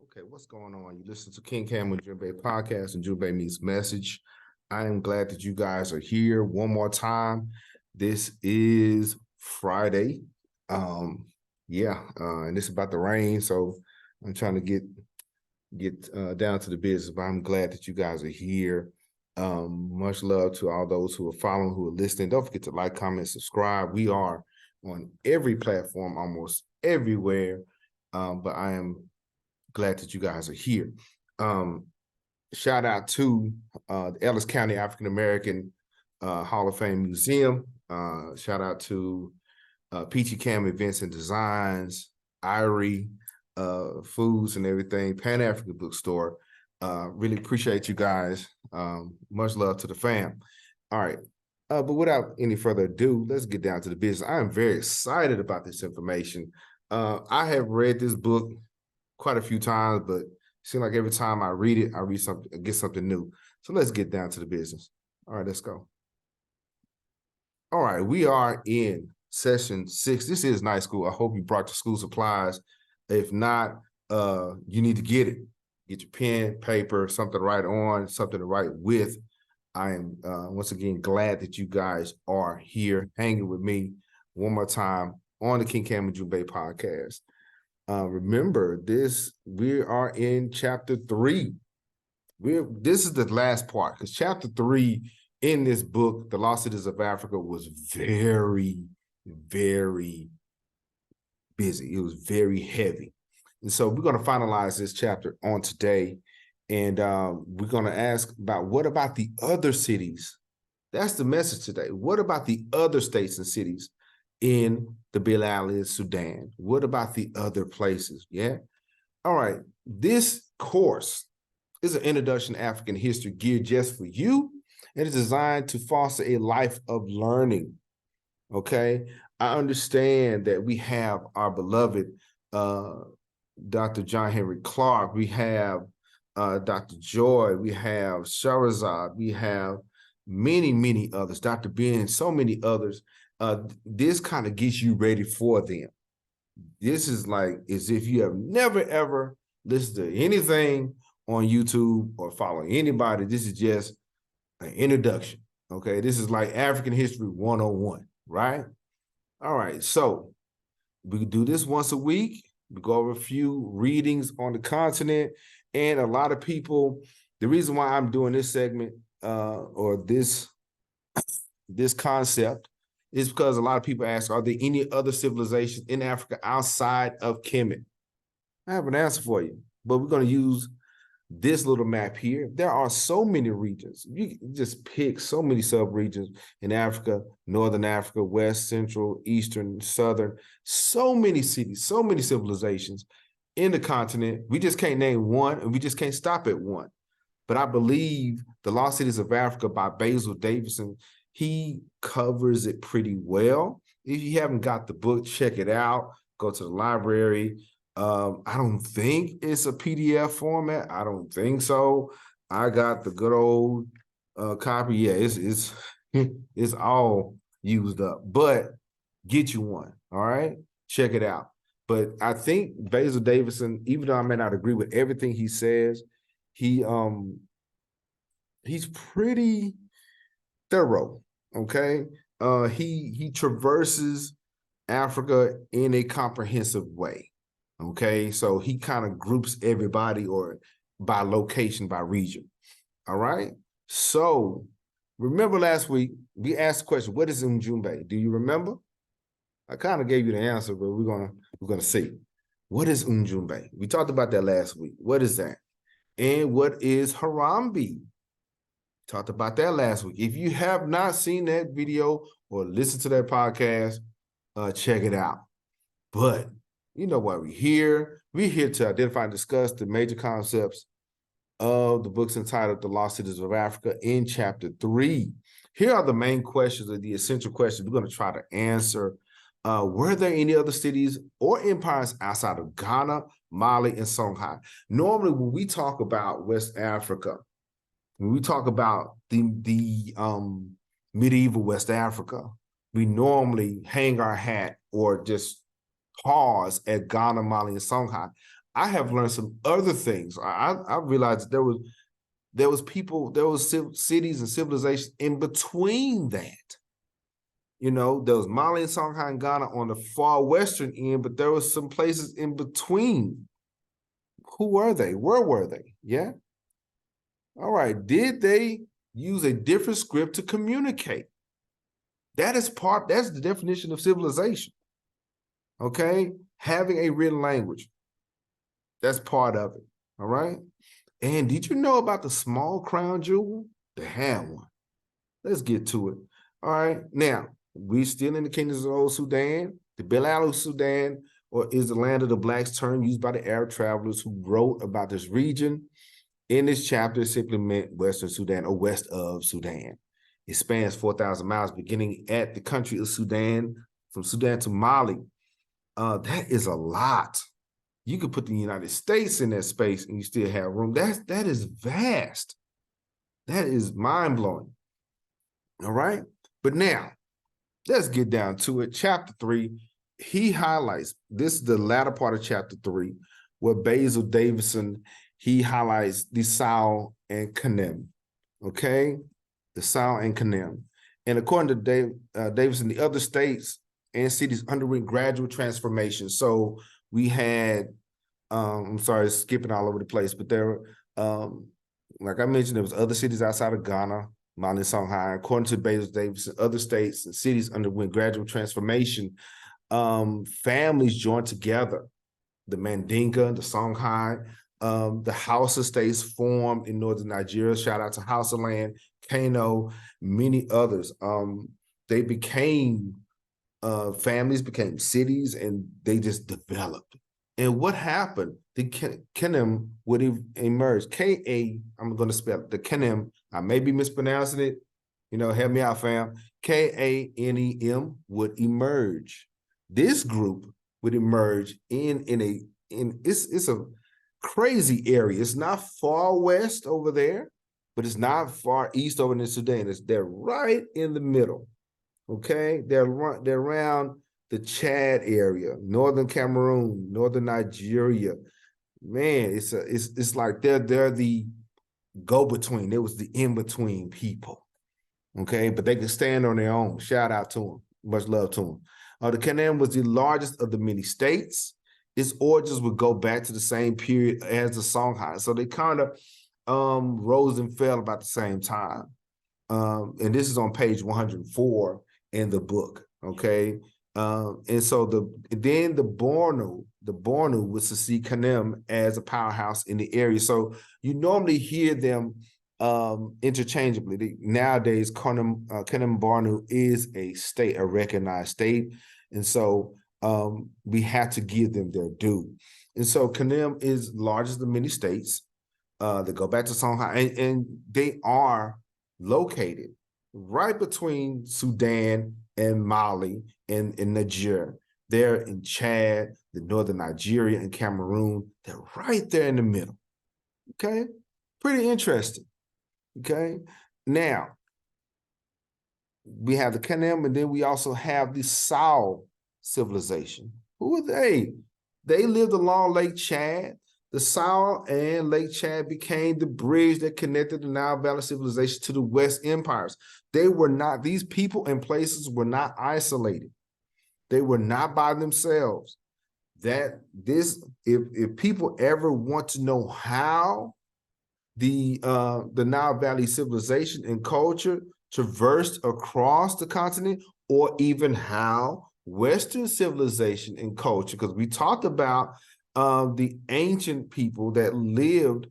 Okay, what's going on? You listen to Kanem Ujumbe podcast and Ujumbe means message. I am glad that you guys are here one more time. This is Friday. Um, and it's about to rain, so I'm trying to get down to the business, but I'm glad that you guys are here. Much love to all those who are following, who are listening. Don't forget to like, comment, subscribe. We are on every platform, almost everywhere. But I am glad that you guys are here. Shout out to the Ellis County African American Hall of Fame Museum. Shout out to Peachy Cam Events and Designs, Irie Foods and everything, Pan African Bookstore. Really appreciate you guys. Much love to the fam. All right. But without any further ado, let's get down to the business. I am very excited about this information. I have read this book quite a few times, but it seems like every time I read it, I read something, I get something new. So let's get down to the business. All right, let's go. All right, we are in session 6. This is night school. I hope you brought your school supplies. If not, you need to get it. Get your pen, paper, something to write on, something to write with. I am once again glad that you guys are here hanging with me one more time on the Kanem Ujumbe podcast. Remember this, we are in chapter 3. This is the last part, because chapter 3 in this book, The Lost Cities of Africa, was very, very busy. It was very heavy. And so we're going to finalize this chapter on today. And we're going to ask about, what about the other cities? That's the message today. What about the other states and cities in the Bilal Sudan? What about the other places? Yeah. All right. This course is an introduction to African history geared just for you. It is designed to foster a life of learning. Okay. I understand that we have our beloved Dr. John Henry Clark. We have Dr. Joy. We have Shahrazad. We have many, many others. Dr. Ben, so many others. This kind of gets you ready for them. This is like as if you have never, ever listened to anything on YouTube or follow anybody. This is just an introduction, okay? This is like African History 101, right? All right, so we do this once a week. We go over a few readings on the continent, and a lot of people, the reason why I'm doing this segment or this concept is because a lot of people ask, are there any other civilizations in Africa outside of Kemet? I have an answer for you, but we're going to use this little map here. There are so many regions. You just pick so many sub-regions in Africa, Northern Africa, West, Central, Eastern, Southern, so many cities, so many civilizations in the continent. We just can't name one, and we just can't stop at one. But I believe The Lost Cities of Africa by Basil Davidson, he covers it pretty well. If you haven't got the book, check it out. Go to the library. I don't think it's a PDF format. I don't think so. I got the good old copy. Yeah, it's it's all used up. But get you one. All right, check it out. But I think Basil Davidson, even though I may not agree with everything he says, he's pretty thorough. Okay, he traverses Africa in a comprehensive way. Okay, so he kind of groups everybody or by location, by region. All right. So remember last week we asked the question, what is Ujumbe? Do you remember? I kind of gave you the answer, but we're gonna see. What is Ujumbe? We talked about that last week. What is that? And what is Harambe? Talked about that last week. If you have not seen that video or listened to that podcast, check it out. But you know why we're here. We're here to identify and discuss the major concepts of the books entitled The Lost Cities of Africa in Chapter 3. Here are the main questions, or the essential questions we're going to try to answer. Were there any other cities or empires outside of Ghana, Mali, and Songhai? Normally, when we talk about West Africa, when we talk about the medieval West Africa, we normally hang our hat or just pause at Ghana, Mali, and Songhai. I have learned some other things. I realized there was people, there was cities and civilizations in between that. You know, there was Mali and Songhai and Ghana on the far western end, but there was some places in between. Who were they? Where were they? Yeah. All right. Did they use a different script to communicate? That's the definition of civilization. Okay. Having a written language. That's part of it. All right. And did you know about the small crown jewel? They had one. Let's get to it. All right. Now, we're still in the kingdoms of Old Sudan. The Belal Sudan, or is the land of the blacks, term used by the Arab travelers who wrote about this region. In this chapter, it simply meant Western Sudan or west of Sudan. It spans 4,000 miles, beginning at the country of Sudan, from Sudan to Mali. That is a lot. You could put the United States in that space and you still have room. That is vast. That is mind-blowing. All right. But now, let's get down to it. Chapter 3, he highlights, this is the latter part of chapter 3, where Basil Davidson, he highlights the Sao and Kanem. Okay. The Sao and Kanem. And according to Davidson, the other states and cities underwent gradual transformation. So we had, I'm sorry, skipping all over the place, but there, like I mentioned, there was other cities outside of Ghana, Mali, Songhai. According to Basil Davidson, other states and cities underwent gradual transformation. Families joined together. The Mandinka, the Songhai, the Hausa states formed in northern Nigeria. Shout out to Hausa land, Kano, many others. They became families, became cities, and they just developed. And what happened? The Kanem would emerge. K-A, I'm going to spell it. The Kanem, I may be mispronouncing it. You know, help me out, fam. K-A-N-E-M would emerge. This group would emerge it's a crazy area. It's not far west over there, but it's not far east over in Sudan. They're right in the middle. Okay, they're around the Chad area, northern Cameroon, northern Nigeria. Man, it's like they're the go-between. It was the in-between people. Okay, but they can stand on their own. Shout out to them. Much love to them. The Kanem was the largest of the many states. Its origins would go back to the same period as the Songhai. So they kind of rose and fell about the same time. And this is on page 104 in the book, okay? And so then the Bornu would succeed Kanem as a powerhouse in the area. So you normally hear them interchangeably. Nowadays, Kanem Bornu is a state, a recognized state. And so we have to give them their due. And so Kanem is largest of many states. They go back to Songhai, and they are located right between Sudan and Mali and Niger. They're in Chad, the northern Nigeria, and Cameroon. They're right there in the middle. Okay, pretty interesting. Okay, now we have the Kanem, and then we also have the Sao civilization. Who are they? They lived along Lake Chad. The Sao and Lake Chad became the bridge that connected the Nile Valley civilization to the West empires. These people and places were not isolated. They were not by themselves. If people ever want to know how the Nile Valley civilization and culture traversed across the continent, or even how Western civilization and culture, because we talked about the ancient people that lived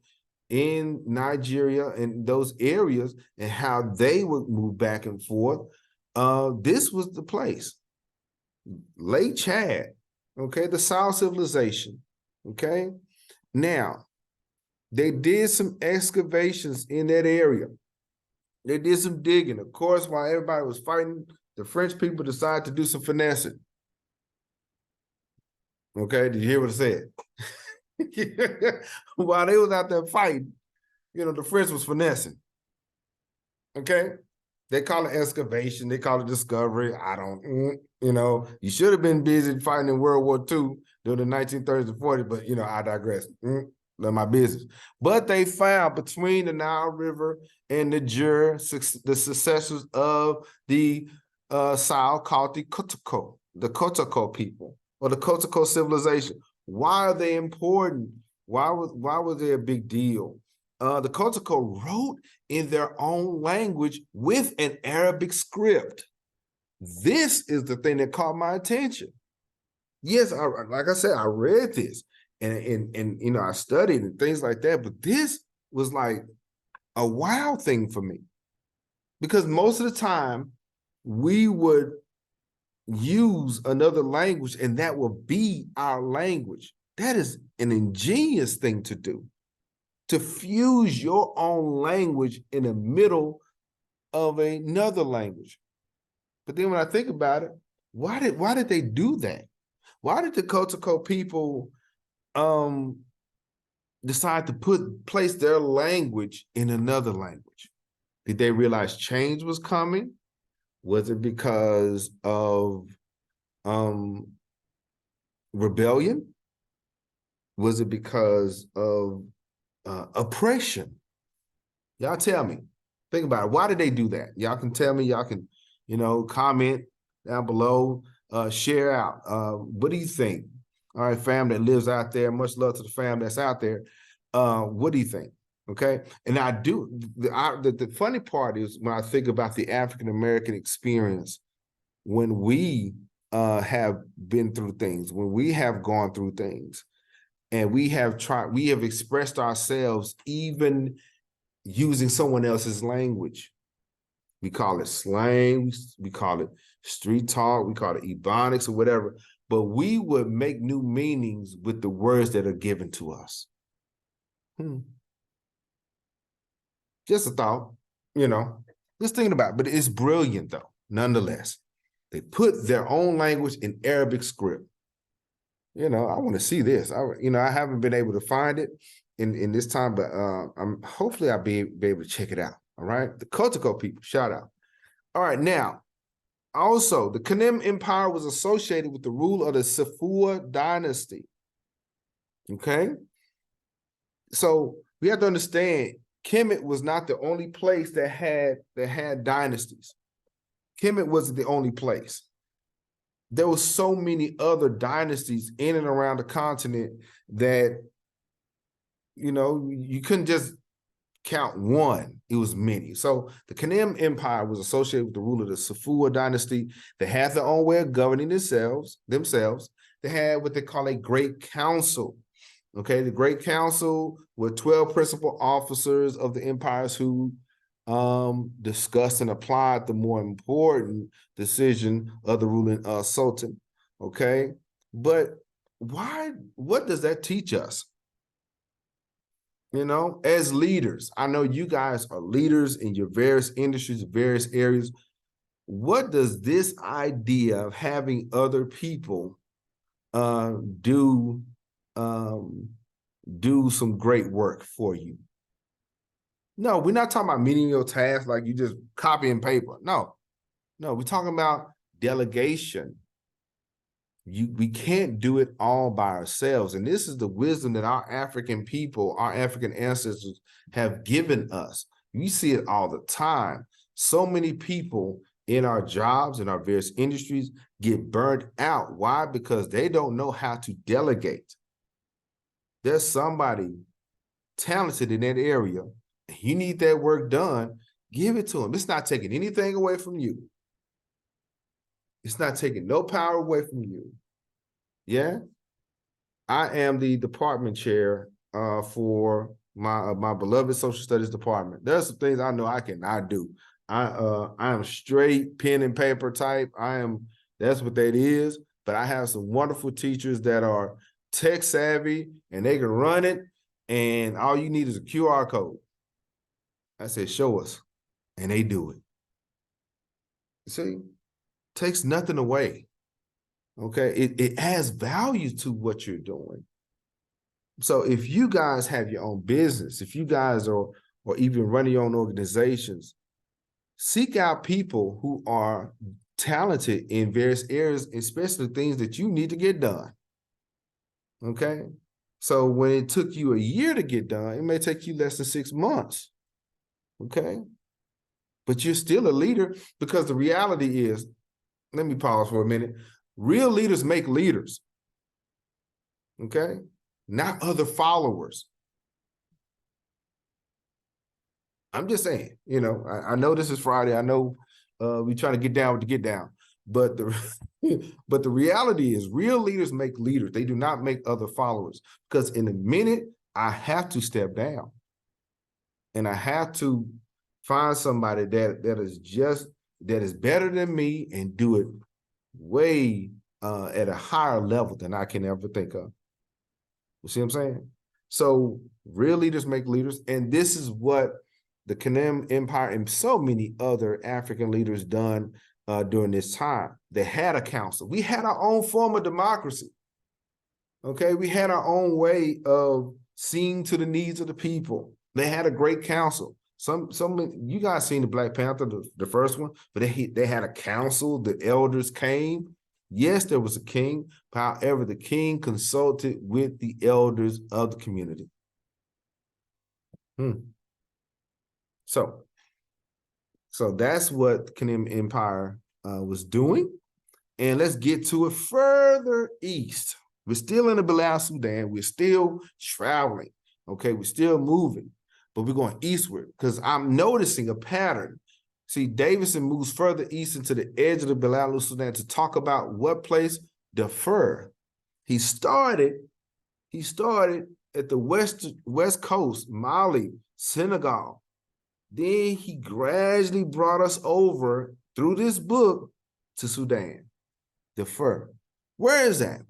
in Nigeria and those areas and how they would move back and forth. This was the place. Lake Chad, okay, the South civilization, okay? Now, they did some excavations in that area. They did some digging. Of course, while everybody was fighting, the French people decided to do some finessing. Okay, did you hear what I said? While they was out there fighting, the French was finessing. Okay, They call it excavation. They call it discovery. I don't, you should have been busy fighting in World War II during the 1930s and 40s, but, I digress. None of my business. But they found between the Nile River and the Niger, the successors of the Sao called the Kotoko people, or the Kotoko civilization. Why are they important? Why was they a big deal? The Kotoko wrote in their own language with an Arabic script. This is the thing that caught my attention. Yes, like I said, I read this and I studied and things like that, but this was like a wow thing for me, because most of the time we would use another language and that will be our language. That is an ingenious thing to do, to fuse your own language in the middle of another language. But then when I think about it, why did they do that? Why did the Kotoko people decide to place their language in another language? Did they realize change was coming? Was it because of rebellion? Was it because of oppression? Y'all tell me. Think about it. Why did they do that? Y'all can tell me. Y'all can, comment down below, share out. What do you think? All right, fam that lives out there. Much love to the fam that's out there. What do you think? Okay, and I do. The funny part is when I think about the African American experience, when we have been through things, when we have gone through things, and we have expressed ourselves even using someone else's language. We call it slang, we call it street talk, we call it ebonics or whatever, but we would make new meanings with the words that are given to us. Just a thought, just thinking about it, but it's brilliant though, nonetheless. They put their own language in Arabic script. I want to see this. I haven't been able to find it in this time, but hopefully I'll be able to check it out. All right, the Kotoko people, shout out. All right, now, also the Kanem Empire was associated with the rule of the Safua dynasty. Okay, so we have to understand Kemet was not the only place that had dynasties. Kemet wasn't the only place. There were so many other dynasties in and around the continent that, you couldn't just count one. It was many. So the Kanem Empire was associated with the rule of the Safua dynasty. They had their own way of governing themselves. They had what they call a Great Council. Okay, the Great Council were 12 principal officers of the empires who discussed and applied the more important decision of the ruling sultan. Okay, but what does that teach us? As leaders, I know you guys are leaders in your various industries, various areas. What does this idea of having other people do some great work for you? No, we're not talking about menial tasks like you just copy and paper. No, we're talking about delegation. We can't do it all by ourselves. And this is the wisdom that our African people, our African ancestors have given us. We see it all the time. So many people in our jobs, in our various industries, get burnt out. Why? Because they don't know how to delegate. There's somebody talented in that area. You need that work done, give it to them. It's not taking anything away from you. It's not taking no power away from you. Yeah. I am the department chair for my beloved social studies department. There's some things I know I cannot do. I am straight pen and paper type. That's what that is. But I have some wonderful teachers that are tech savvy and they can run it. And all you need is a QR code. I said, show us. And they do it. See, takes nothing away. Okay, it adds value to what you're doing. So if you guys have your own business, if you guys are or even running your own organizations, seek out people who are talented in various areas, especially things that you need to get done. Okay. So when it took you a year to get done, it may take you less than 6 months. Okay. But you're still a leader, because the reality is, let me pause for a minute. Real leaders make leaders. Okay. Not other followers. I'm just saying, I know this is Friday. I know we're trying to get down with the get down, but the reality is real leaders make leaders. They do not make other followers, because in a minute I have to step down and I have to find somebody that is better than me and do it way at a higher level than I can ever think of. You see what I'm saying? So real leaders make leaders, and this is what the Kanem Empire and so many other African leaders done during this time. They had a council. We had our own form of democracy. Okay, we had our own way of seeing to the needs of the people. They had a great council. Some you guys seen the Black Panther, the first one, but they had a council. The elders came. Yes, there was a king. However, the king consulted with the elders of the community. So that's what Kanem Empire was doing. And let's get to it further east. We're still in the Basil Sudan. We're still traveling. Okay, we're still moving, but we're going eastward because I'm noticing a pattern. See, Davidson moves further east into the edge of the Basil Sudan to talk about what place? Darfur. He started at the west coast, Mali, Senegal. Then he gradually brought us over through this book to Sudan, Darfur. Where is that?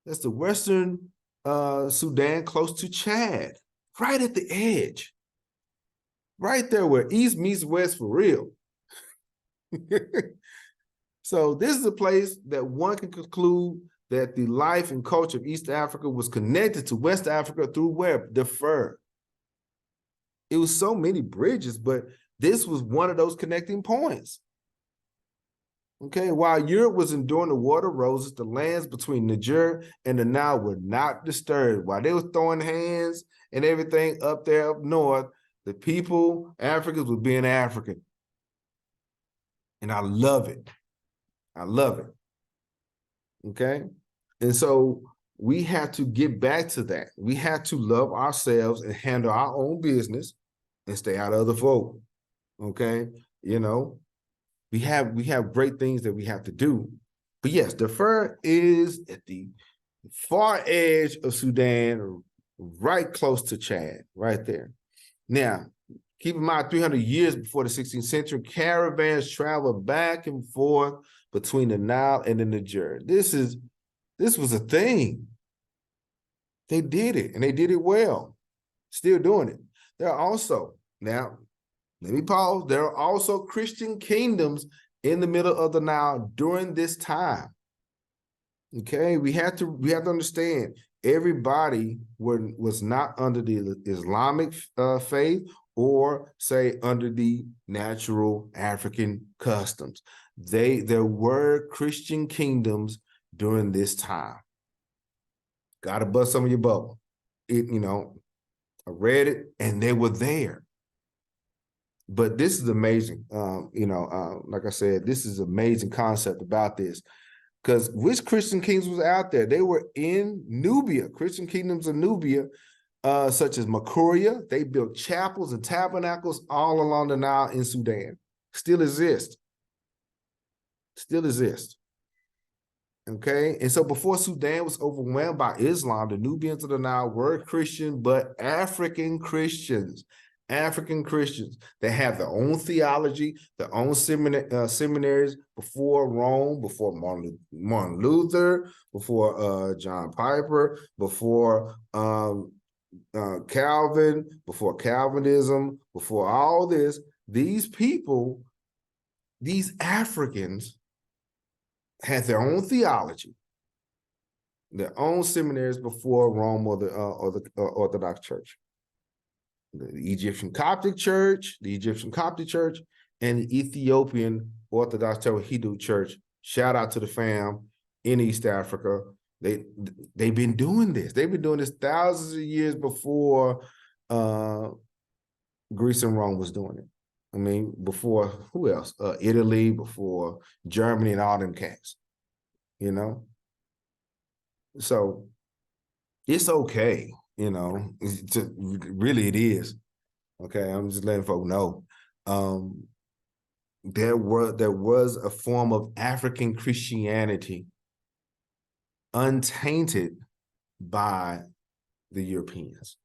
That's the western Sudan, close to Chad, right at the edge. Right there where east meets west for real. So this is a place that one can conclude that the life and culture of East Africa was connected to West Africa through where? Darfur. It was so many bridges, but this was one of those connecting points. Okay, while Europe was enduring the war of roses, the lands between Niger and the Nile were not disturbed. While they were throwing hands and everything up there up north, the people, Africans, were being African. And I love it. I love it. Okay? And so we have to get back to that. We have to love ourselves and handle our own business and stay out of the folk. Okay? We have great things that we have to do. But yes, Darfur is at the far edge of Sudan, right close to Chad, right there. Now, keep in mind, 300 years before the 16th century, caravans traveled back and forth between the Nile and the Niger. This was a thing. They did it, and they did it well. Still doing it. There are also, now, let me pause. There are also Christian kingdoms in the middle of the Nile during this time. Okay, we have to understand everybody was not under the Islamic faith or say under the natural African customs. There were Christian kingdoms during this time. Gotta bust some of your bubble. I read it and they were there. But this is amazing. Like I said, this is amazing concept about this. Because which Christian kings was out there? They were in Nubia, Christian kingdoms of Nubia, such as Makuria. They built chapels and tabernacles all along the Nile in Sudan. Still exist. Okay, and so before Sudan was overwhelmed by Islam, the Nubians of the Nile were Christian, but African Christians. They have their own theology, their own seminaries before Rome, before Martin Luther, before John Piper, before Calvin, before Calvinism, before all this. These people, these Africans, had their own theology, their own seminaries before Rome or the Orthodox Church. The Egyptian Coptic Church, and the Ethiopian Orthodox Tewahedo Church. Shout out to the fam in East Africa. They've been doing this. They've been doing this thousands of years before Greece and Rome was doing it. I mean, before who else? Italy, before Germany and all them cats, you know? So it's okay, you know, really it is. Okay, I'm just letting folks know. There was a form of African Christianity untainted by the Europeans.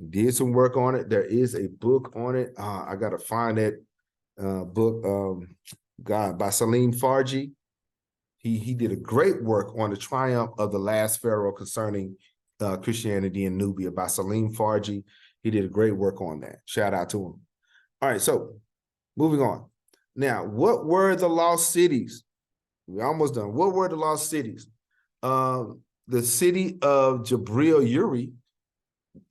Did some work on it. There is a book on it. I got to find that book by Salim Farji. He did a great work on the triumph of the last pharaoh concerning Christianity in Nubia by Salim Farji. He did a great work on that. Shout out to him. All right, so moving on. Now, what were the lost cities? We're almost done. What were the lost cities? The city of Jabril Uri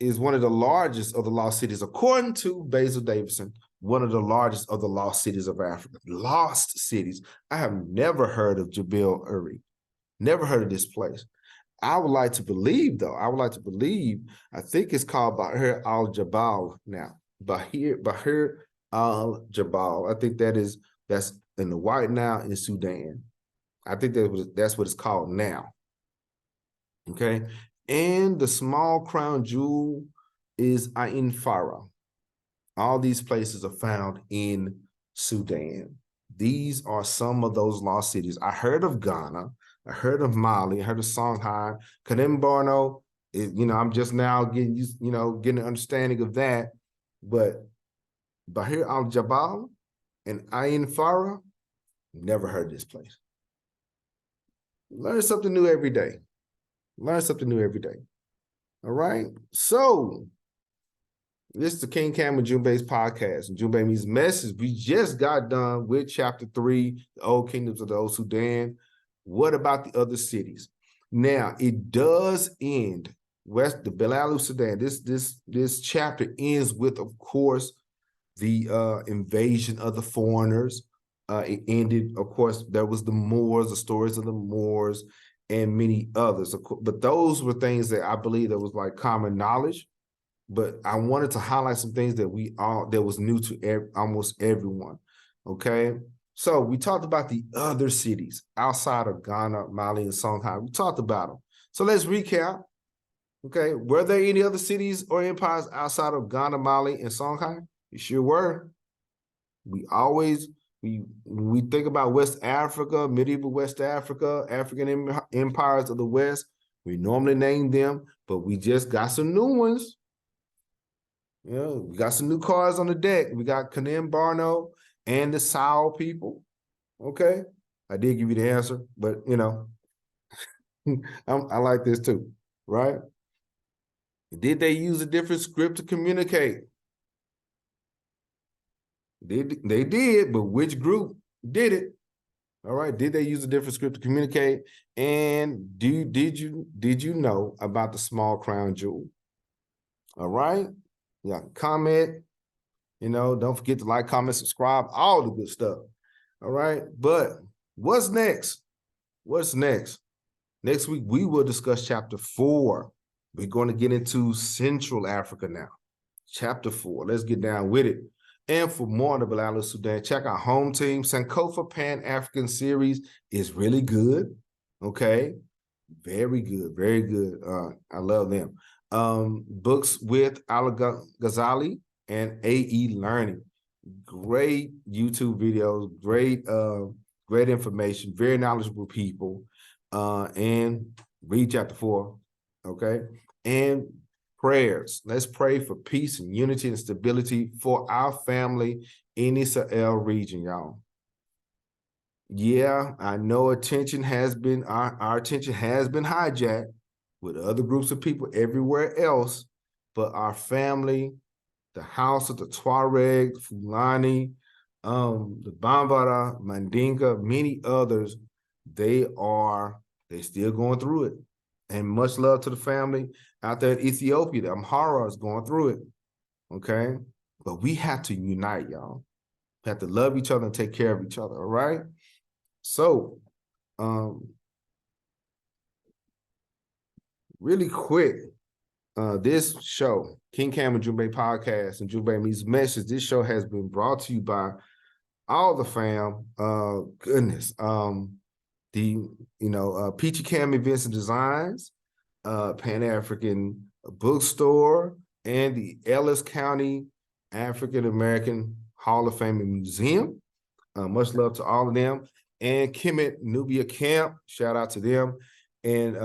is one of the largest of the lost cities, according to Basil Davidson, one of the largest of the lost cities of Africa. Lost cities. I have never heard of Jabril Uri. Never heard of this place. I would like to believe, though. I think it's called Bahir al-Jabal now. Bahir al-Jabal. I think that's in the White Nile in Sudan. I think that's what it's called now. Okay. And the small crown jewel is Ain Farah. All these places are found in Sudan. These are some of those lost cities. I heard of Ghana. I heard of Mali. I heard of Songhai. Kanem Borno, I'm just now getting an understanding of that. But Bahir al-Jabal and Ain Farah, never heard of this place. Learn something new every day. Learn something new every day. All right. So this is the King Cam and Ujumbe's podcast. Ujumbe means message. We just got done with chapter 3, the old kingdoms of the old Sudan. What about the other cities? Now it does end the Belalu Sudan. This chapter ends with, of course, the invasion of the foreigners. It ended, of course, there was the Moors, the stories of the Moors, and many others. But those were things that I believe that was like common knowledge. But I wanted to highlight some things that was new to almost everyone. Okay. So we talked about the other cities outside of Ghana, Mali, and Songhai. We talked about them. So let's recap. Okay. Were there any other cities or empires outside of Ghana, Mali, and Songhai? You sure were. When we think about West Africa, medieval West Africa, African empires of the West, we normally name them, but we just got some new ones. We got some new cards on the deck. We got Kanem Borno and the Sao people. Okay. I did give you the answer, but I like this too, right? Did they use a different script to communicate? They did, but which group did it? All right. Did they use a different script to communicate? And did you know about the small crown jewel? All right. Yeah. Comment. Don't forget to like, comment, subscribe, all the good stuff. All right. But what's next? What's next? Next week we will discuss chapter 4. We're going to get into Central Africa now. Chapter 4. Let's get down with it. And for more on the Belalu Sudan, check out Home Team. Sankofa Pan-African series is really good. Okay. Very good. Very good. I love them. Books with Al-Ghazali and AE Learning. Great YouTube videos. Great information. Very knowledgeable people. And read chapter 4. Okay. And prayers. Let's pray for peace and unity and stability for our family in the Sahel region, y'all. Yeah, I know our attention has been hijacked with other groups of people everywhere else, but our family, the House of the Tuareg, Fulani, the Bambara, Mandinka, many others, they still going through it. And much love to the family out there in Ethiopia. The Amhara is going through it. Okay. But we have to unite, y'all. have to love each other and take care of each other. All right. So, really quick, this show, King Cam and Ujumbe podcast and Ujumbe Meets Message, this show has been brought to you by all the fam. Goodness. Peachy Cam Events and Designs, Pan-African Bookstore, and the Ellis County African American Hall of Fame and Museum. Much love to all of them. And Kemet Nubia Camp, shout out to them. And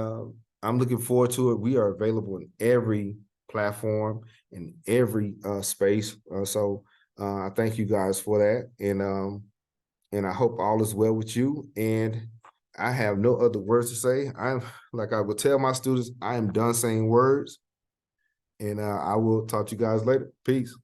I'm looking forward to it. We are available in every platform, in every space. So I thank you guys for that. And I hope all is well with you. And I have no other words to say. Like I would tell my students, I am done saying words. And I will talk to you guys later. Peace.